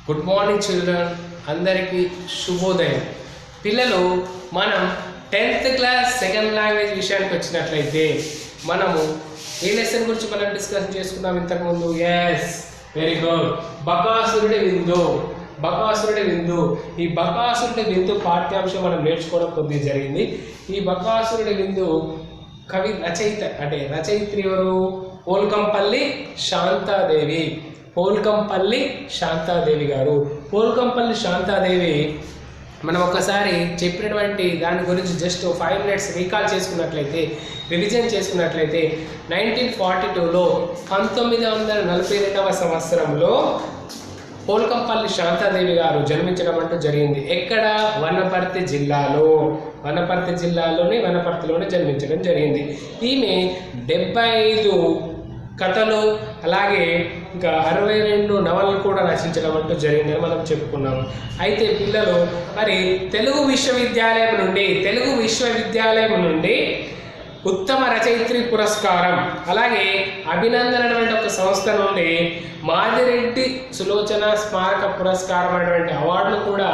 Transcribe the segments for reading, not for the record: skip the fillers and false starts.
Good morning children, అందరికీ శుభోదయం. పిల్లలు, మనం 10th క్లాస్ సెకండ్ లాంగ్వేజ్ విషయానికి వచ్చినట్లయితే మనము ఏ లెసన్ గురించి మనం డిస్కస్ చేసుకున్నాం ఇంతకుముందు? Yes, very good. బకాసురుడి విందు. బకాసురుడి విందు. ఈ బకాసురుడి విందు పాఠ్యాంశం మనం నేర్చుకోవడం కొద్దిగా జరిగింది. ఈ బకాసురుడి విందు కవి రచయిత్రి ఎవరు? పోల్కంపల్లి శాంతాదేవి. పోల్కంపల్లి శాంతాదేవి గారు. పోల్కంపల్లి శాంతాదేవి మనం ఒకసారి చెప్పినటువంటి దాని గురించి జస్ట్ 5 minutes రీకాల్ చేసుకున్నట్లయితే, రివిజన్ చేసుకున్నట్లయితే 1942లో 1942వ సంవత్సరంలో పోల్కంపల్లి శాంతాదేవి గారు జన్మించడం అంటూ జరిగింది. ఎక్కడ? వనపర్తి జిల్లాలో. వనపర్తిలోనే జన్మించడం జరిగింది. ఈమె 75 కథలు అలాగే ఇంకా 62 నవలలు కూడా రచించడం అంటూ జరిగిందని మనం చెప్పుకున్నాము. అయితే పిల్లలు, మరి తెలుగు విశ్వవిద్యాలయం నుండి ఉత్తమ రచయిత్రి పురస్కారం, అలాగే అభినందన అనేటువంటి ఒక సంస్థ నుండి మాదిరెడ్డి సులోచన స్మారక పురస్కారం అనేటువంటి అవార్డులు కూడా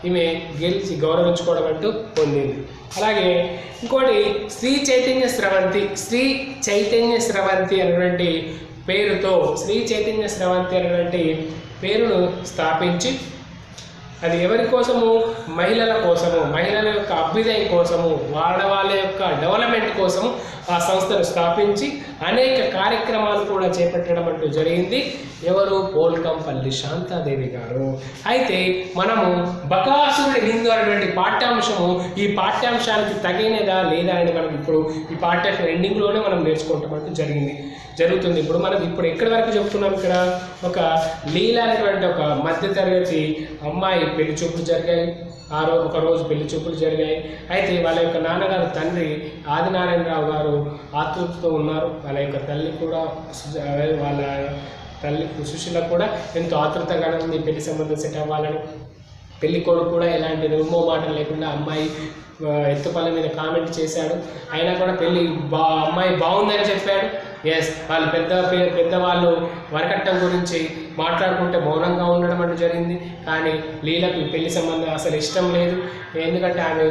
ఈమె గెలిచి గౌరవించుకోవడం అంటూ పొందింది. అలాగే ఇంకోటి శ్రీ చైతన్య స్రవంతి అనేటువంటి పేరును స్థాపించి, అది ఎవరి కోసము? మహిళల కోసము, మహిళల యొక్క అభ్యుదయం కోసము, వాళ్ళ యొక్క డెవలప్మెంట్ కోసము ఆ సంస్థను స్థాపించి అనేక కార్యక్రమాలు కూడా చేపట్టడం అంటూ జరిగింది. ఎవరు? పోల్కంపల్లి శాంతాదేవి గారు. అయితే మనము బకాసురుడి విందు అనేటువంటి పాఠ్యాంశము ఈ పాఠ్యాంశానికి తగినదా లేదా అని మనం ఇప్పుడు ఈ పాఠ్యాంశం ఎండింగ్లోనే మనం నేర్చుకోవటం అంటూ జరుగుతుంది. ఇప్పుడు ఎక్కడి వరకు చెప్తున్నాం? ఇక్కడ ఒక లీల అనేటువంటి ఒక మధ్యతరగతి అమ్మాయి పెళ్లి చూపులు జరిగాయి. ఒక రోజు పెళ్లి చూపులు జరిగాయి. అయితే వాళ్ళ యొక్క నాన్నగారు తండ్రి ఆదినారాయణరావు గారు ఆతృతతో ఉన్నారు. వాళ్ళ యొక్క తల్లి కూడా సుశీల కూడా ఎంతో ఆతృతగానే ఉంది పెళ్లి సంబంధం సెట్ అవ్వాలని. పెళ్లి కొడుకు కూడా ఎలాంటి రుమ్మో మాటలు లేకుండా అమ్మాయి ఎత్తుపల్ల మీద కామెంట్ చేశాడు. అయినా కూడా అమ్మాయి బాగుందని చెప్పాడు. ఎస్, వాళ్ళు పెద్దవాళ్ళు వరకట్నం గురించి మాట్లాడుకుంటే మౌనంగా ఉండడం అంటూ జరిగింది. కానీ లీలకు పెళ్లి సంబంధం అసలు ఇష్టం లేదు. ఎందుకంటే ఆమె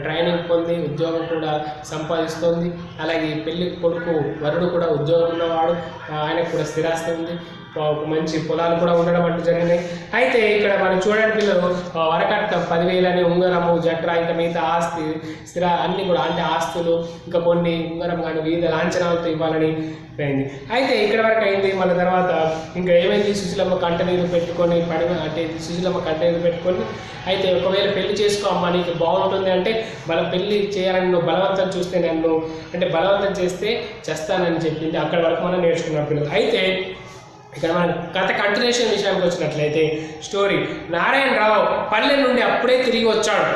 ట్రైనింగ్ పొంది ఉద్యోగం కూడా సంపాదిస్తుంది. అలాగే పెళ్లి కొడుకు వరుడు కూడా ఉద్యోగం ఉన్నవాడు, ఆయనకు కూడా స్థిరాస్తి ఉంది, మంచి పొలాలు కూడా ఉండడం అంటూ జరిగినాయి. అయితే ఇక్కడ మనం చూడండి పిల్లలు, వరకట్నం 10,000 అని, ఉంగరము, జట్రా, ఇంకా మిగతా అన్నీ కూడా, అంటే ఆస్తులు ఇంకా కొన్ని ఉంగరం కానీ వివిధ లాంఛనాలతో ఇవ్వాలని అయింది. అయితే ఇక్కడ వరకు అయింది. మళ్ళీ తర్వాత ఇంకా ఏమైంది? సుశీలమ్మ కంటనీరు పెట్టుకొని అయితే ఒకవేళ పెళ్లి చేసుకో అమ్మ, నీకు బాగుంటుంది అంటే మళ్ళీ పెళ్లి చేయాలని నువ్వు బలవంతం చూస్తే బలవంతం చేస్తే చేస్తానని చెప్పింది. అక్కడ వరకు మనం నేర్చుకున్నాం పిల్లలు. అయితే ఇక్కడ మనం కథ కంటిన్యూషన్ విషయానికి వచ్చినట్లయితే స్టోరీ, నారాయణరావు పల్లె నుండి అప్పుడే తిరిగి వచ్చాడు.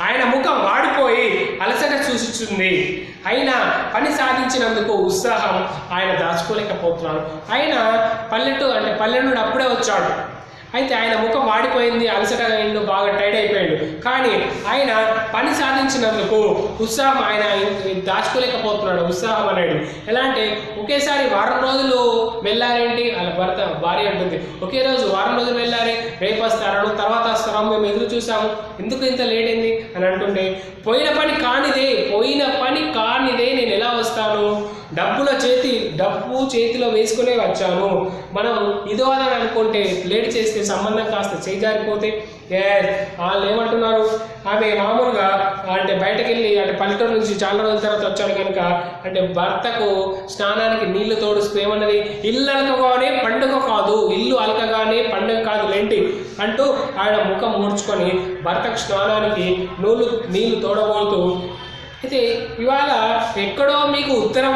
ఆయన ముఖం వాడిపోయి అలసట చూస్తుంది. అయినా పని సాధించినందుకు ఉత్సాహం ఆయన దాచుకోలేకపోతున్నాడు. ఆయన పల్లె నుండి అప్పుడే వచ్చాడు. అయితే ఆయన ముఖం వాడిపోయింది, అలసట అయిండు, బాగా టైర్డ్ అయిపోయాడు. కానీ ఆయన పని సాధించినందుకు ఉత్సాహం ఆయన దాచుకోలేకపోతున్నాడు. ఉత్సాహం అనేది ఎలా అంటే, ఒకేసారి వారం రోజులు వెళ్ళారేంటి? వాళ్ళ భార్య అంటుంది, ఒకే రోజు వారం రోజులు వెళ్ళారే, రేపు వస్తారను, తర్వాత వస్తారా, మేము ఎదురు చూసాము, ఎందుకు ఇంత లేట్ అయింది అని అంటుంటే, పోయిన పని కానిదే నేను ఎలా వస్తాను? డబ్బు చేతిలో వేసుకునే వచ్చాను. మనం ఇదో అని అనుకుంటే, లేట్ చేస్తే సంబంధం కాస్త చేజారిపోతే వాళ్ళు ఏమంటున్నారు? ఆమె మామూలుగా బయటకు వెళ్ళి పల్లెటూరు నుంచి చాలా రోజుల తర్వాత వచ్చాడు కనుక భర్తకు స్నానానికి నీళ్లు తోడుస్తూ ఏమన్నది? ఇల్లు అలకగానే పండుగ కాదు, ఇల్లు అలకగానే పండుగ కాదు లేంటి అంటూ ఆయన ముఖం ముడుచుకొని భర్తకు స్నానానికి నీళ్లు తోడబోతూ, అయితే ఇవాళ ఎక్కడో మీకు ఉత్తరం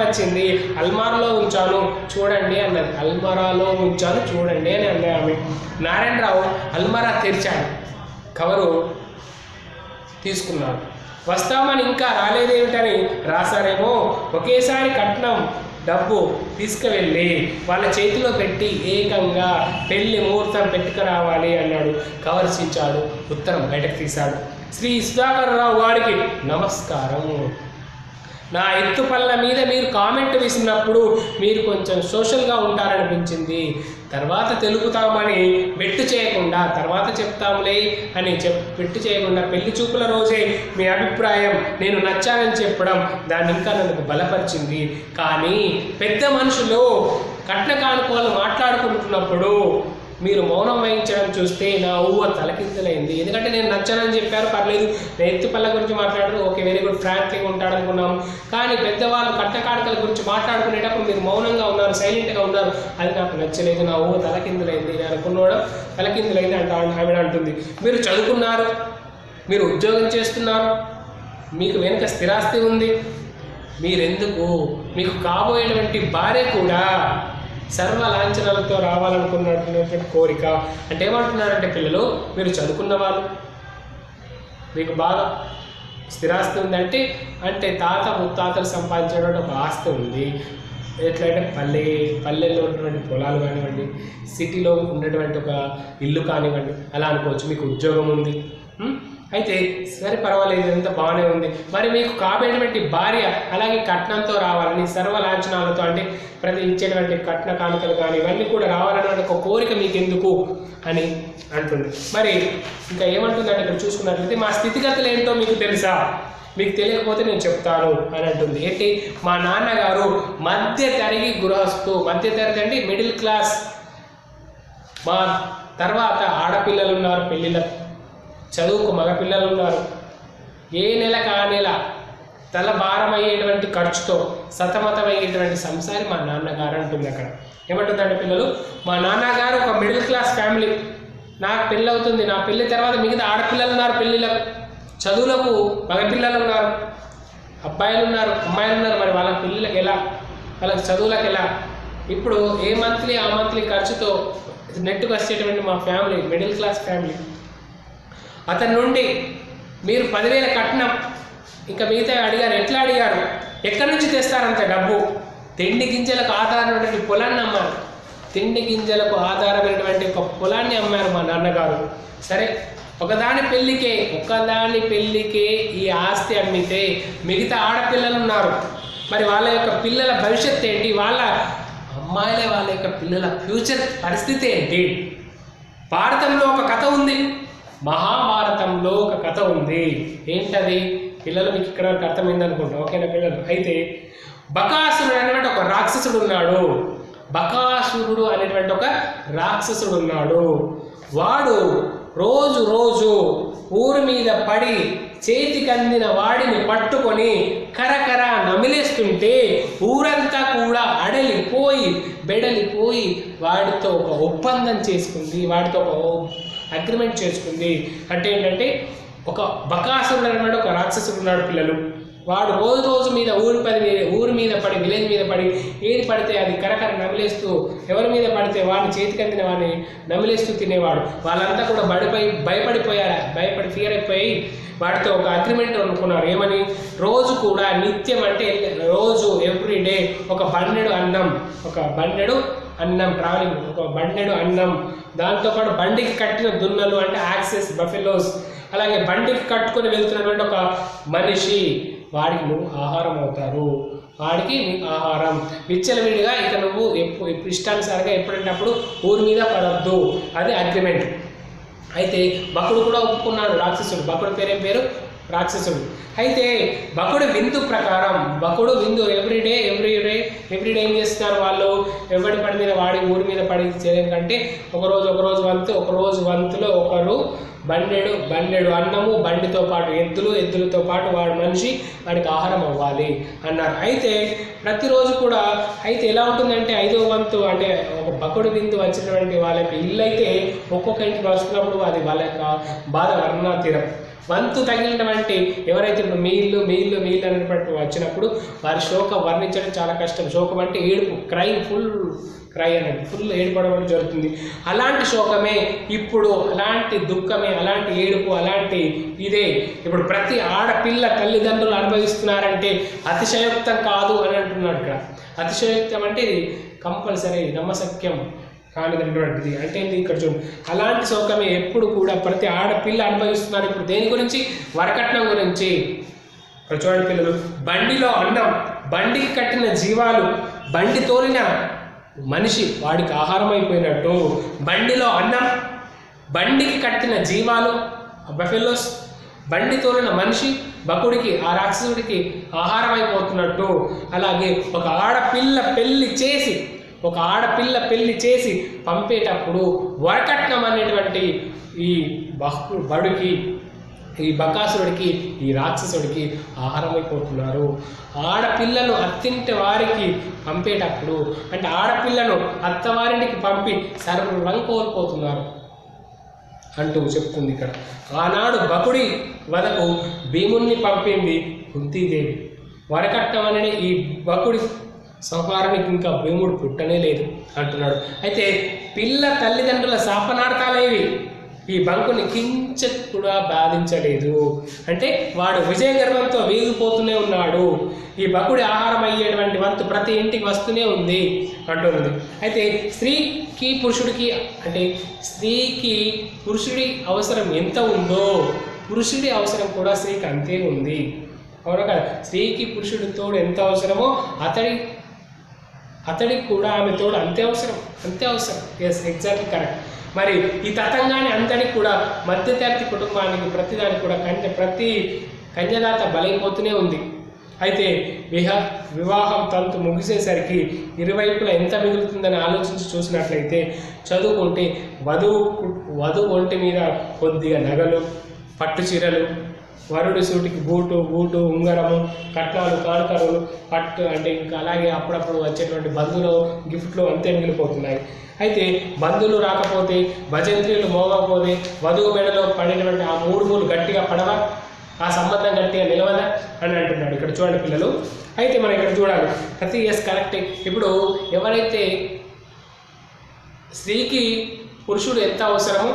వచ్చింది, అల్మారాలో ఉంచాను చూడండి అన్నది. అల్మారాలో ఉంచాను చూడండి అని అన్నది ఆమె. నారాయణరావు అల్మారా తెరిచాడు, కవరు తీసుకున్నాడు. వస్తామని ఇంకా రాలేదేమిటని రాశారేమో. ఒకేసారి కట్నం డబ్బు తీసుకువెళ్ళి వాళ్ళ చేతిలో పెట్టి ఏకంగా పెళ్లి ముహూర్తం పెట్టుకురావాలి అన్నాడు. కవర్ చించాడు, ఉత్తరం బయటకు తీశాడు. శ్రీ సుధాకర్ రావు గారికి నమస్కారం. నా ఎత్తుపల్ల మీద మీరు కామెంట్ వేసినప్పుడు మీరు కొంచెం సోషల్గా ఉంటారనిపించింది. తర్వాత తెలుపుతామని బెట్టు చేయకుండా, తర్వాత చెప్తాంలే అని బెట్టు చేయకుండా పెళ్లి చూపుల రోజే మీ అభిప్రాయం నేను నచ్చానని చెప్పడం దాన్ని ఇంకా నన్ను బలపరిచింది. కానీ పెద్ద మనుషులు కట్న కానుకోలు మాట్లాడుకుంటున్నప్పుడు మీరు మౌనం వహించడం చూస్తే నా ఊహ తలకిందులైంది. ఎందుకంటే నేను నచ్చానని చెప్పారు, పర్లేదు, నేను ఎత్తుపల్ల గురించి మాట్లాడారు, ఓకే, వెరీ గుడ్, ఫ్రాంక్లీగా ఉంటాడు అనుకున్నాం. కానీ పెద్దవాళ్ళు కట్న కానుకల గురించి మాట్లాడుకునేటప్పుడు మీరు మౌనంగా ఉన్నారు, సైలెంట్గా ఉన్నారు, అది నాకు నచ్చలేదు, నా ఊహ తలకిందులైంది, నేను అనుకున్నాడు తలకిందులైంది ఆవిడ అంటుంది. మీరు చదువుకున్నారు, మీరు ఉద్యోగం చేస్తున్నారు, మీకు వెనుక స్థిరాస్తి ఉంది, మీరెందుకు మీకు కాబోయేటువంటి భార్య కూడా సర్వ లాంఛనాలతో రావాలనుకున్నటువంటి కోరిక. అంటే ఏమంటున్నారంటే పిల్లలు, మీరు చదువుకున్న వాళ్ళు, మీకు బాగా స్థిరాస్తి ఉంది, అంటే తాత ముత్తాతలు సంపాదించేటువంటి ఒక ఆస్తి ఉంది. ఎట్లయితే పల్లెల్లో ఉన్నటువంటి పొలాలు కానివ్వండి, సిటీలో ఉన్నటువంటి ఒక ఇల్లు కానివ్వండి, అలా అనుకోవచ్చు. మీకు ఉద్యోగం ఉంది, అయితే సరే పర్వాలేదు, ఇదంతా బాగానే ఉంది. మరి మీకు కాబోయేటువంటి భార్య అలాగే కట్నంతో రావాలని, సర్వలాంఛనాలతో, అంటే ప్రతి ఇచ్చేటువంటి కట్న కానుకలు కానీ ఇవన్నీ కూడా రావాలనే ఒక కోరిక మీకు ఎందుకు అని అంటుంది. మరి ఇంకా ఏమంటుందంటే ఇక్కడ చూసుకున్నట్లయితే, మా స్థితిగతులు ఏంటో మీకు తెలుసా, మీకు తెలియకపోతే నేను చెప్తాను అని అంటుంది. ఏంటి, మా నాన్నగారు మధ్య తరగతి గృహస్థు, మధ్య తరగతి అంటే మిడిల్ క్లాస్. మా తర్వాత ఆడపిల్లలు ఉన్నారు, పెళ్ళిళ్ళకు చదువుకు మగపిల్లలు ఉన్నారు. ఏ నెలకు ఆ నెల తల భారం అయ్యేటువంటి ఖర్చుతో సతమతమయ్యేటువంటి సంసారి మా నాన్నగారు అంటుంది. అక్కడ ఏమంటుందంటే పిల్లలు, మా నాన్నగారు ఒక మిడిల్ క్లాస్ ఫ్యామిలీ, నాకు పెళ్ళి అవుతుంది, నా పెళ్ళి తర్వాత మిగతా ఆడపిల్లలు ఉన్నారు, పెళ్ళిళ్ళకు చదువులకు మగపిల్లలు ఉన్నారు, అబ్బాయిలు ఉన్నారు, అమ్మాయిలు ఉన్నారు. మరి వాళ్ళ పెళ్ళిళ్ళకి ఎలా, వాళ్ళకి చదువులకు ఎలా? ఇప్పుడు ఏ మంత్లీ ఆ మంత్లీ ఖర్చుతో నెట్టుకు వచ్చేటువంటి మా ఫ్యామిలీ మిడిల్ క్లాస్ ఫ్యామిలీ. అతని నుండి మీరు 10,000 కట్నం, ఇంకా మిగతా అడిగారు. ఎట్లా అడిగారు? ఎక్కడి నుంచి తెస్తారంత డబ్బు? తిండి గింజలకు ఆధారమైనటువంటి పొలాన్ని అమ్మారు. తిండి గింజలకు ఆధారమైనటువంటి ఒక పొలాన్ని అమ్మారు మా నాన్నగారు. సరే, ఒకదాని పెళ్ళికే ఈ ఆస్తి అమ్మితే మిగతా ఆడపిల్లలు ఉన్నారు, మరి వాళ్ళ యొక్క పిల్లల భవిష్యత్తు ఏంటి? వాళ్ళ అమ్మాయిలే వాళ్ళ యొక్క పిల్లల ఫ్యూచర్ పరిస్థితి ఏంటి? భారతంలో ఒక కథ ఉంది, మహాభారతంలో ఒక కథ ఉంది. ఏంటది? పిల్లలు మీకు ఇక్కడ వరకు అర్థమైంది అనుకుంటా, ఓకేనా పిల్లలు? అయితే బకాసురుడు అనేటువంటి ఒక రాక్షసుడు ఉన్నాడు. బకాసురుడు అనేటువంటి ఒక రాక్షసుడు ఉన్నాడు. వాడు రోజు ఊరి మీద పడి చేతికందిన వాడిని పట్టుకొని కరకర నమిలేస్తుంటే ఊరంతా కూడా బెడలిపోయి వాడితో ఒక ఒప్పందం చేసుకుంది, వాడితో ఒక అగ్రిమెంట్ చేసుకుంది. అంటే ఏంటంటే, ఒక బకాసురుడు అన్నాడు, ఒక రాక్షసుడు ఉన్నాడు పిల్లలు. వాడు రోజు మీద ఊరి మీద పడి, విలేజ్ మీద పడి, ఏది పడితే అది కరకర నమిలేస్తూ, ఎవరి మీద పడితే వాడిని చేతికందిన వాడిని నమిలేస్తూ తినేవాడు. వాళ్ళంతా కూడా భయపడి ఫియర్ అయిపోయి వాటితో ఒక అగ్రిమెంట్ అనుకున్నారు. ఏమని? రోజు కూడా నిత్యం, అంటే రోజు ఎవ్రీడే ఒక బండెడు అన్నం ట్రావెలింగ్, ఒక బండెడు అన్నం, దాంతోపాటు బండికి కట్టిన దున్నలు అంటే యాక్సెస్ బఫెలోస్, అలాగే బండికి కట్టుకొని వెళ్తున్నటువంటి ఒక మనిషి, వాడికి నువ్వు ఆహారం అవుతారు, వాడికి నీకు ఆహారం. విచ్చలవిడిగా ఇక నువ్వు ఇష్టానుసారంగా ఎప్పుడంటే అప్పుడు ఊరి మీద పడద్దు, అది అగ్రిమెంట్. అయితే బకుడు కూడా ఒప్పుకున్నాడు, రాక్షసుడు. బకుడు పేరు రాక్షసుడు. అయితే బకుడు విందు ప్రకారం, ఎవ్రీడే ఏం చేస్తున్నారు వాళ్ళు? ఎవరి పడి మీద వాడి ఊరి మీద పడి చేయడం కంటే ఒకరోజు వంతులో ఒకరు బండెడు అన్నము, బండితో పాటు ఎద్దులతో పాటు వాడి మనిషి, వాడికి ఆహారం అవ్వాలి అన్నారు. అయితే ప్రతిరోజు కూడా అయితే ఎలా ఉంటుందంటే, 5వ వంతు అంటే ఒక బకుడు విందు వచ్చినటువంటి వాళ్ళ యొక్క ఇల్లు అయితే ఒక్కొక్క ఇంటికి వస్తున్నప్పుడు అది వాళ్ళ యొక్క బాధ వర్ణాతీరం. వంతు తగిలినటువంటి ఎవరైతే ఇప్పుడు మీ ఇల్లు అనేటువంటి వచ్చినప్పుడు వారి శోకం వర్ణించడం చాలా కష్టం. శోకం అంటే ఏడుపు, క్రై అనేది ఫుల్ ఏడుపడడం జరుగుతుంది. అలాంటి శోకమే ఇప్పుడు, అలాంటి దుఃఖమే, అలాంటి ఏడుపు, అలాంటి ఇదే ఇప్పుడు ప్రతి ఆడపిల్ల తల్లిదండ్రులు అనుభవిస్తున్నారంటే అతిశయోక్తం కాదు అని అంటున్నాడు ఇక్కడ. అతిశయోక్తం అంటే ఇది కంపల్సరీ, నమ్మశక్యం కానిదటువంటిది. అంటే ఇక్కడ చూడండి, అలాంటి శోకమే ఎప్పుడు కూడా ప్రతి ఆడపిల్ల అనుభవిస్తున్నారు. ఇప్పుడు దేని గురించి? వరకట్నం గురించి. చూడండి పిల్లలు, బండిలో అన్నం, బండికి కట్టిన జీవాలు, బండి తోలిన మనిషి వాడికి ఆహారం అయిపోయినట్టు, బండిలో అన్నం, బండికి కట్టిన జీవాలు బఫెలోస్, బండి తోలిన మనిషి బకుడికి ఆ రాక్షసుడికి ఆహారం అయిపోతున్నట్టు, అలాగే ఒక ఆడపిల్ల పెళ్లి చేసి పంపేటప్పుడు వరకట్నం అనేటువంటి ఈ బడుకి, ఈ బకాసురుడికి, ఈ రాక్షసుడికి ఆహారం అయిపోతున్నారు. ఆడపిల్లను అత్తింటి వారికి పంపేటప్పుడు, అంటే ఆడపిల్లను అత్తవారింటికి పంపి సర్వం కోల్పోతున్నారు అంటూ చెప్తుంది ఇక్కడ. ఆనాడు బకుడి వదకు భీముణ్ణి పంపింది కుంతీదేవి. వరకట్నం అనే ఈ బకుడి సంహారానికి ఇంకా భీముడు పుట్టనే లేదు అంటున్నాడు. అయితే పిల్ల తల్లిదండ్రుల శాపనార్థాలేవి ఈ బంకుని కించెత్ కూడా బాధించలేదు. అంటే వాడు విజయ గర్వంతో వీగిపోతూనే ఉన్నాడు. ఈ బకుడి ఆహారం అయ్యేటువంటి వంతు ప్రతి ఇంటికి వస్తూనే ఉంది అంటున్నది. అయితే స్త్రీకి పురుషుడికి, అంటే స్త్రీకి పురుషుడి అవసరం ఎంత ఉందో పురుషుడి అవసరం కూడా స్త్రీకి అంతే ఉంది. అవునా కదా? స్త్రీకి పురుషుడి తోడు ఎంత అవసరమో అతడికి కూడా ఆమె తోడు అంతే అవసరం. Yes, exactly correct. మరి ఈ తతంగానే అంతటికి కూడా మధ్యతరగతి కుటుంబానికి ప్రతిదానికి కూడా ప్రతి కన్యదాత బలైపోతూనే ఉంది. అయితే వివాహం తంతు ముగిసేసరికి ఇరువైపులా ఎంత మిగులుతుందని ఆలోచించి చూసినట్లయితే, చదువుకుంటే వధువు ఒంటి మీద కొద్దిగా నగలు, పట్టు చీరలు, వరుడి సూటికి బూటు ఉంగరము, కట్నాలు, కానుకలు, పట్టు, అంటే ఇంకా అలాగే అప్పుడప్పుడు వచ్చేటువంటి బంధువులు గిఫ్ట్లు అంతే మిగిలిపోతున్నాయి. అయితే బంధువులు రాకపోతే, భజంత్రీలు మోగకపోతే, వధువు మెడలో పడినటువంటి ఆ 3 మూలు గట్టిగా పడవా, ఆ సంబంధం గట్టిగా నిలవదా అని అంటున్నాడు. ఇక్కడ చూడండి పిల్లలు. అయితే మనం ఇక్కడ చూడాలి ప్రతి ఎస్ కరెక్టే. ఇప్పుడు ఎవరైతే స్త్రీకి పురుషుడు ఎంత అవసరమో,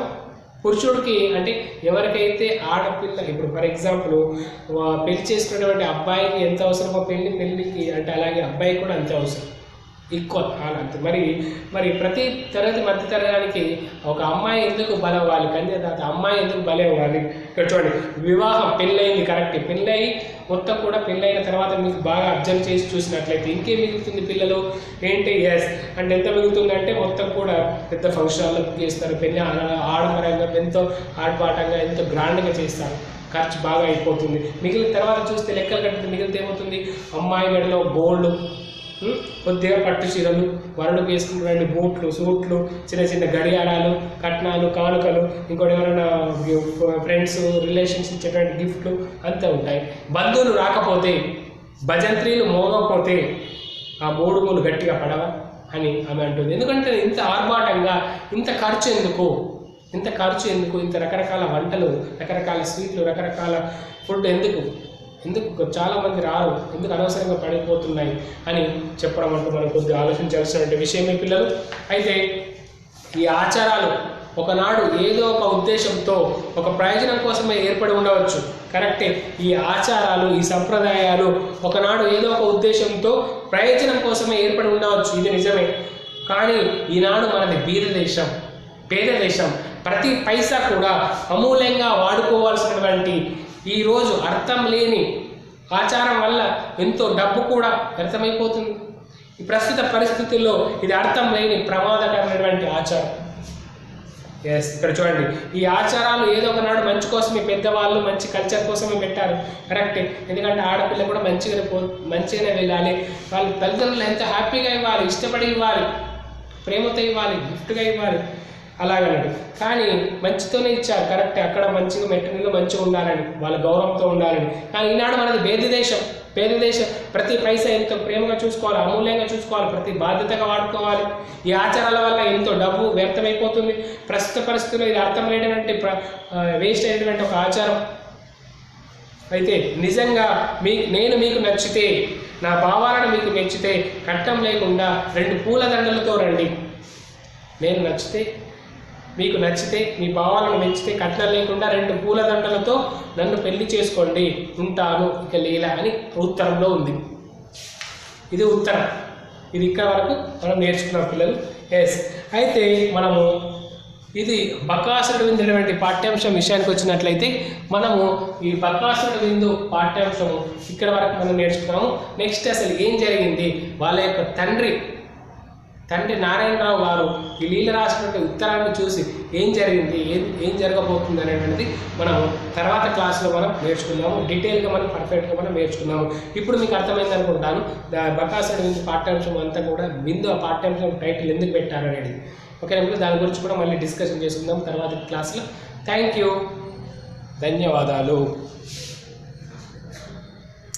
పురుషుడికి అంటే ఎవరికైతే ఆడపిల్ల, ఇప్పుడు ఫర్ ఎగ్జాంపుల్ పెళ్లి చేసుకున్నటువంటి అబ్బాయికి ఎంత అవసరమో పెళ్ళికి, అంటే అలాగే అబ్బాయికి కూడా అంతే అవసరం, ఈక్వల్ అంతే. మరి ప్రతి తరగతి మధ్య తరగతికి ఒక అమ్మాయి ఎందుకు బలవ్వాలి, కన్యదాత అమ్మాయి ఎందుకు బలవ్వాలి? ఇక్కడ చూడండి, వివాహం పెళ్ళయింది కరెక్ట్, పెళ్ళయి మొత్తం కూడా పెళ్ళైన తర్వాత మీకు బాగా అబ్జర్వ్ చేసి చూసినట్లయితే ఇంకేం మిగులుతుంది పిల్లలు ఏంటి? ఎస్, అంటే ఎంత మిగులుతుంది అంటే మొత్తం కూడా పెద్ద ఫంక్షన్లో చేస్తారు, పెళ్ళి ఆడంబరంగా ఎంతో ఆర్భాటంగా ఎంతో గ్రాండ్గా చేస్తారు, ఖర్చు బాగా అయిపోతుంది. మిగిలిన తర్వాత చూస్తే లెక్కలు కట్టితే మిగిలితే ఏమవుతుంది? అమ్మాయి మెడలో గోల్డ్, కొద్దిగా పట్టు చీరలు, వరుడు వేసుకున్నటువంటి బూట్లు, సూట్లు, చిన్న గడియారాలు, కట్నాలు, కానుకలు, ఇంకోటి ఎవరైనా ఫ్రెండ్స్ రిలేషన్స్ ఇచ్చేటువంటి గిఫ్ట్లు అంతా ఉంటాయి. బంధువులు రాకపోతే, భజంత్రీలు మోగకపోతే ఆ 3 మూలు గట్టిగా పడవా అని ఆమె అంటుంది. ఎందుకంటే ఇంత ఆర్భాటంగా ఇంత ఖర్చు ఎందుకు, ఇంత రకరకాల వంటలు, రకరకాల స్వీట్లు, రకరకాల ఫుడ్ ఎందుకు చాలామంది రారు, ఎందుకు అనవసరంగా పడిపోతున్నాయి అని చెప్పడం అంటూ మనం కొద్దిగా ఆలోచించాల్సినటువంటి విషయమే పిల్లలు. అయితే ఈ ఆచారాలు ఒకనాడు ఏదో ఒక ఉద్దేశంతో, ఒక ప్రయోజనం కోసమే ఏర్పడి ఉండవచ్చు, కరెక్టే. ఈ ఆచారాలు, ఈ సంప్రదాయాలు ఒకనాడు ఏదో ఒక ఉద్దేశంతో, ప్రయోజనం కోసమే ఏర్పడి ఉండవచ్చు, ఇది నిజమే. కానీ ఈనాడు మనది పేద దేశం. ప్రతి పైసా కూడా అమూల్యంగా వాడుకోవాల్సినటువంటి ఈరోజు అర్థం లేని ఆచారం వల్ల ఎంతో డబ్బు కూడా వ్యర్థమైపోతుంది. ఈ ప్రస్తుత పరిస్థితుల్లో ఇది అర్థం లేని ప్రమాదకరమైనటువంటి ఆచారం. ఎస్, ఇక్కడ చూడండి, ఈ ఆచారాలు ఏదో ఒకనాడు మంచి కోసమే, పెద్దవాళ్ళు మంచి కల్చర్ కోసమే పెట్టారు, కరెక్టే. ఎందుకంటే ఆడపిల్ల కూడా మంచిగానే వెళ్ళాలి, వాళ్ళ తల్లిదండ్రులు ఎంత హ్యాపీగా ఇవ్వాలి, ఇష్టపడి ఇవ్వాలి, ప్రేమతో ఇవ్వాలి, గిఫ్ట్గా ఇవ్వాలి, అలాగన్నాడు. కానీ మంచితోనే ఇచ్చారు, కరెక్టే. అక్కడ మంచిగా మెటీరియల్ మంచిగా ఉండాలని, వాళ్ళ గౌరవంతో ఉండాలని. కానీ ఈనాడు మనది పేద దేశం. ప్రతి పైసా ఎంతో ప్రేమగా చూసుకోవాలి, అమూల్యంగా చూసుకోవాలి, ప్రతి బాధ్యతగా వాడుకోవాలి. ఈ ఆచారాల వల్ల ఎంతో డబ్బు వ్యర్థమైపోతుంది. ప్రస్తుత పరిస్థితుల్లో ఇది అర్థం లేనటువంటి వేస్ట్ అయినటువంటి ఒక ఆచారం. అయితే నిజంగా నేను మీకు నచ్చితే, నా భావాలను మీకు మెచ్చితే, కట్నం లేకుండా 2 పూలదండలతో రండి. నేను నచ్చితే, మీకు నచ్చితే, మీ భావాలను మెచ్చితే కట్నం లేకుండా 2 పూలదండలతో నన్ను పెళ్లి చేసుకోండి, ఉంటాను ఇక లీలా అని ఉత్తరంలో ఉంది. ఇది ఉత్తరం. ఇది ఇక్కడ వరకు మనం నేర్చుకున్నాం పిల్లలు. ఎస్, అయితే మనము ఇది బకాసురుడు విందు అనేటువంటి పాఠ్యాంశం విషయానికి వచ్చినట్లయితే మనము ఈ బకాసురుడు విందు పాఠ్యాంశము ఇక్కడ వరకు మనం నేర్చుకున్నాము. నెక్స్ట్ అసలు ఏం జరిగింది, వాళ్ళ యొక్క తండ్రి నారాయణరావు గారు ఈ లీల రాసినటువంటి ఉత్తరాన్ని చూసి ఏం జరిగింది, ఏం జరగబోతుంది అనేటువంటిది మనం తర్వాత క్లాస్లో మనం నేర్చుకున్నాము. డీటెయిల్గా మనం పర్ఫెక్ట్గా మనం నేర్చుకున్నాము. ఇప్పుడు మీకు అర్థమైంది అనుకుంటాను బకాసురుడు విందు పాఠ్యాంశం అంతా కూడా విందు ఆ పాఠ్యాంశం టైటిల్ ఎందుకు పెట్టారు అనేది. ఓకేనా, దాని గురించి కూడా మళ్ళీ డిస్కషన్ చేసుకుందాం తర్వాత క్లాస్లో. థ్యాంక్ యూ, ధన్యవాదాలు.